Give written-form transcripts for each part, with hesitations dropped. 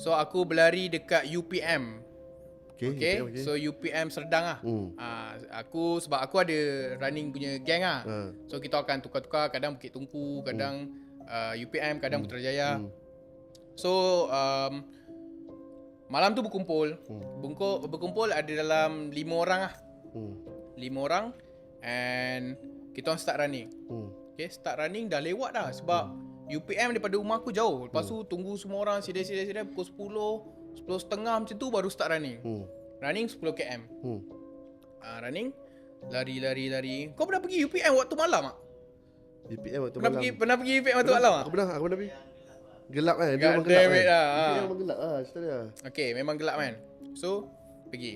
So aku berlari dekat UPM. Okay. UPM, So UPM Serdang lah. Sebab aku ada running punya gang lah. So kita akan tukar-tukar, kadang Bukit Tungku, kadang UPM, kadang Putrajaya. So malam tu berkumpul. Berkumpul ada dalam 5 orang lah. 5 orang. And kita orang start running. Okay, start running dah lewat dah. Sebab UPM daripada rumah aku jauh. Lepas tu tunggu semua orang sidai-sidai pukul 10.30 macam tu baru start running. Running 10 km. Running, lari. Kau pernah pergi UPM waktu malam tak? UPM waktu Pernah malam. pernah pergi UPM waktu malam tak? Aku pernah pergi. Gelap kan? Dia God memang gelap damn it kan? lah. UPM memang gelap lah cerita dia. Okay, memang gelap kan. So, pergi.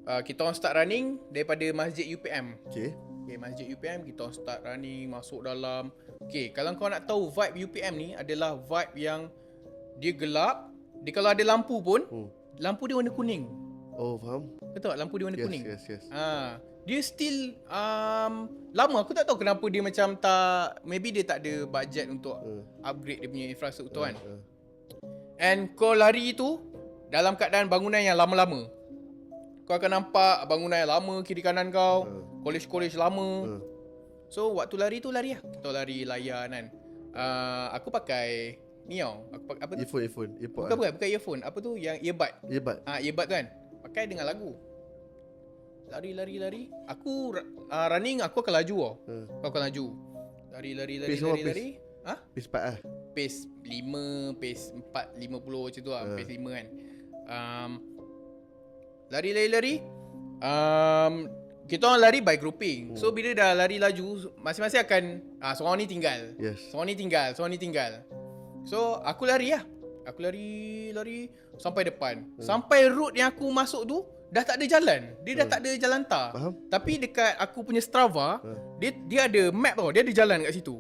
Kita orang start running daripada Masjid UPM. Okay, Masjid UPM kita orang start running, masuk dalam. Okay, kalau kau nak tahu vibe UPM ni adalah vibe yang dia gelap. Dia kalau ada lampu pun, lampu dia warna kuning. Oh faham. Betul tak? Lampu dia warna kuning. Yes. Dia still lama. Aku tak tahu kenapa dia macam tak, maybe dia tak ada budget untuk upgrade dia punya infrastruktur kan. And kau lari tu dalam keadaan bangunan yang lama-lama. Kau akan nampak bangunan yang lama kiri kanan kau, college lama. So waktu lari tu lari lah. Kita lari layan kan. Aku pakai ni tau. Apa tu? Earphone. Bukan earphone. Apa tu yang earbud. Earbud tu kan. Pakai dengan lagu. Lari. Aku running aku akan laju tau. Aku akan laju. Lari. Pace 4 lah. Pace 5, pace 4, 50 macam tu lah. Pace 5 kan. Lari. Kita orang lari by grouping. So bila dah lari laju, masing-masing akan seorang ni tinggal. Yes. Seorang ni tinggal. So aku lari lah. Aku lari sampai depan. Sampai road yang aku masuk tu dah tak ada jalan. Dia dah tak ada jalan tar. Faham. Tapi dekat aku punya Strava, dia ada map tau. Dia ada jalan kat situ.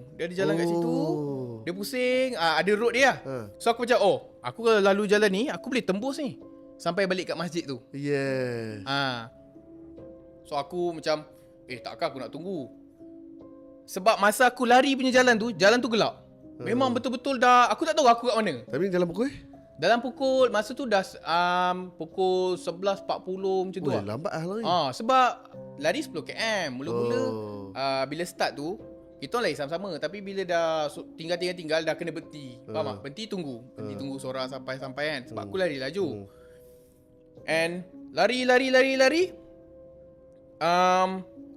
Dia pusing, ada road dia lah. So aku macam, aku kalau lalu jalan ni, aku boleh tembus ni sampai balik kat masjid tu. Yes. So aku macam, takkan aku nak tunggu. Sebab masa aku lari punya jalan tu gelap. Memang betul-betul dah, aku tak tahu aku kat mana. Tapi dalam pukul? Dalam pukul, masa tu dah pukul 11.40 macam tu lah. Lambat lah lari. Sebab lari 10 km. Mula-mula bila start tu, kita orang lari sama-sama. Tapi bila dah tinggal dah kena berhenti. Faham tak? Berhenti tunggu seorang sampai kan. Sebab aku lari laju. And lari.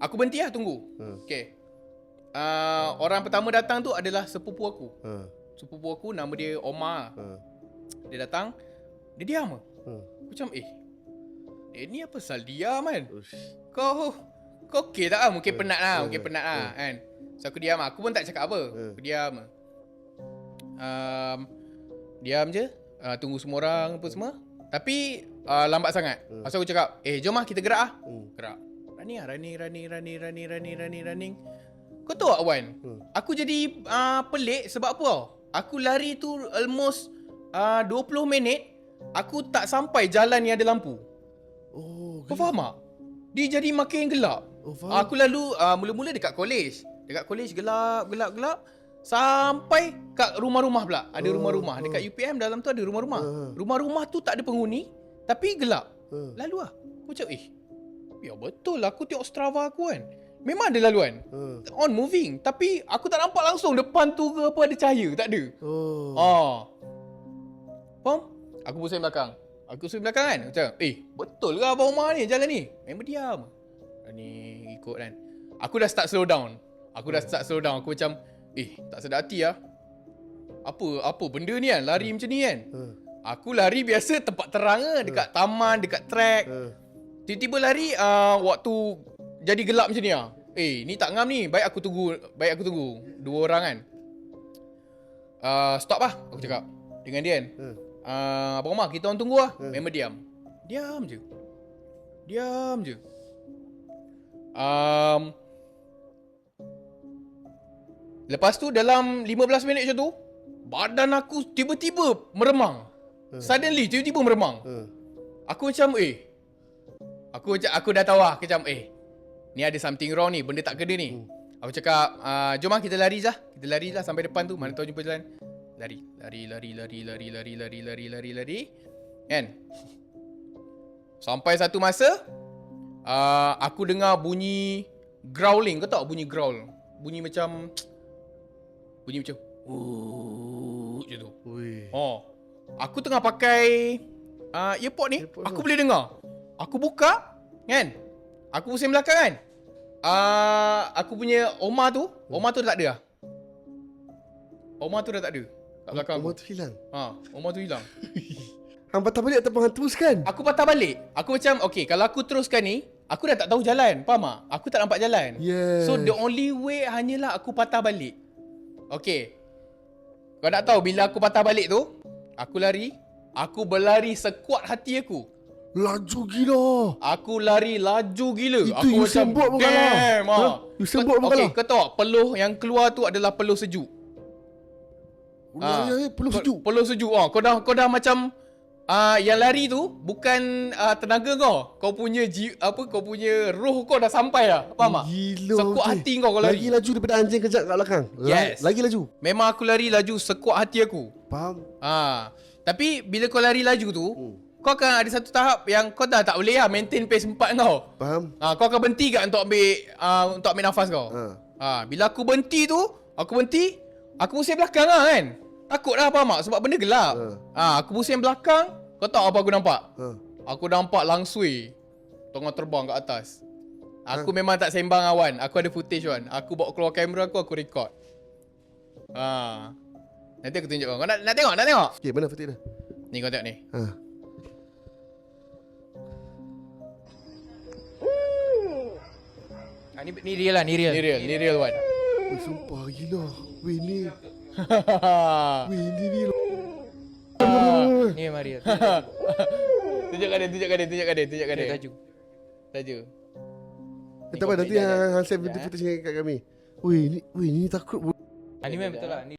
Aku berhenti lah tunggu. Okay. Orang pertama datang tu adalah sepupu aku. Sepupu aku nama dia Omar. Dia datang, dia diam. Macam ni apa pasal diam kan? Kau okey tak lah? Mungkin penat lah kan. So aku diam. Aku pun tak cakap apa. Aku diam. Diam je. Tunggu semua orang apa semua. Tapi lambat sangat. So aku cakap, jom lah kita gerak lah. Gerak. Running. Kau tahu tak Wan? Aku jadi pelik sebab apa tau? Aku lari tu almost 20 minit. Aku tak sampai jalan yang ada lampu. Kau faham tak? Dia jadi makin gelap. Aku lalu mula-mula dekat college. Dekat college gelap. Sampai kat rumah-rumah pula. Ada rumah-rumah. Dekat UPM dalam tu ada rumah-rumah. Rumah-rumah tu tak ada penghuni. Tapi gelap. Lalu lah. Aku macam ya betul lah. Aku tengok Strava aku kan. Memang ada laluan. On moving. Tapi aku tak nampak langsung depan tu ke apa ada cahaya. Tak ada. Faham? Aku pusing belakang kan. Macam betul ke Abang Umar ni jalan ni? Memang diam. Ni ikut kan. Aku dah start slow down. Aku macam tak sedar hati lah. Apa benda ni kan. Lari macam ni kan. Aku lari biasa tempat terang ke. Dekat taman, dekat track. Tiba-tiba lari waktu jadi gelap macam ni lah. Ni tak ngam ni. Baik aku tunggu. 2 orang kan. Stop lah aku cakap dengan dia kan. Abang Omar kita orang tunggu lah. Memang diam je. Lepas tu dalam 15 minit macam tu, badan aku tiba-tiba meremang. Suddenly tiba-tiba meremang. Aku macam aku dah tahu lah. Macam ni ada something wrong ni. Benda tak kena ni. Aku cakap jom lah kita lari lah. Kita lari lah sampai depan tu. Mana tahu jumpa jalan. Lari. Kan? Sampai satu masa aku dengar bunyi growling. Kau tahu bunyi growl? Bunyi macam macam je tu. Ui. Aku tengah pakai earpod ni. Earpod Aku tu. boleh dengar. Aku buka kan. Aku pusing belakang kan. Aku punya Oma tu dah tak ada dah. Oma tu dah tak ada kat belakang Rumah aku. tu hilang. Oma tu hilang. Hang patah balik ataupun hang teruskan? Aku patah balik. Aku macam okay, kalau aku teruskan ni, aku dah tak tahu jalan. Faham tak? Aku tak nampak jalan. Yes. So the only way hanyalah aku patah balik. Okay. Kau nak tahu bila aku patah balik tu, aku lari. Aku berlari sekuat hati aku. Laju gila. Aku lari laju gila. Itu Aku Usain Bolt pun kalah. damn. Usain Bolt pun kalah. Okay, kau tahu tak, peluh yang keluar tu adalah peluh sejuk. Peluh sejuk. Peluh sejuk. Kau dah macam yang lari tu bukan tenaga kau. Kau punya kau punya roh kau dah sampai dah. Faham tak? Gila. Sekuat hati kau lari. Lagi laju daripada anjing kejap kat belakang. Yes. Lagi laju. Memang aku lari laju sekuat hati aku. Faham? Tapi bila kau lari laju tu, kau akan ada satu tahap yang kau dah tak boleh maintain pace 4 kau. Faham? Kau akan berhenti kat untuk ambil nafas kau. Bila aku berhenti tu, aku pusing belakang lah kan. Takut lah, faham tak? Sebab benda gelap. Aku pusing belakang, kau tahu apa aku nampak? Aku nampak langsui tengah terbang kat atas. Aku memang tak sembang awan. Aku ada footage kan. Aku bawa keluar kamera aku record. Nanti aku tunjuk kau. Kau nak tengok? Nak tengok? Okay, mana footage dia? Ni kau tengok ni. Ni real lah, ni real. Ni real one. Weh, sumpah gila. Weh, ni real. Ni memang real. Tunjukkan dia. Tajuk. Tajuk. Tak apa, nanti hang send video footage kat kami. Weh, ni takut. Ni memang betul lah. Ni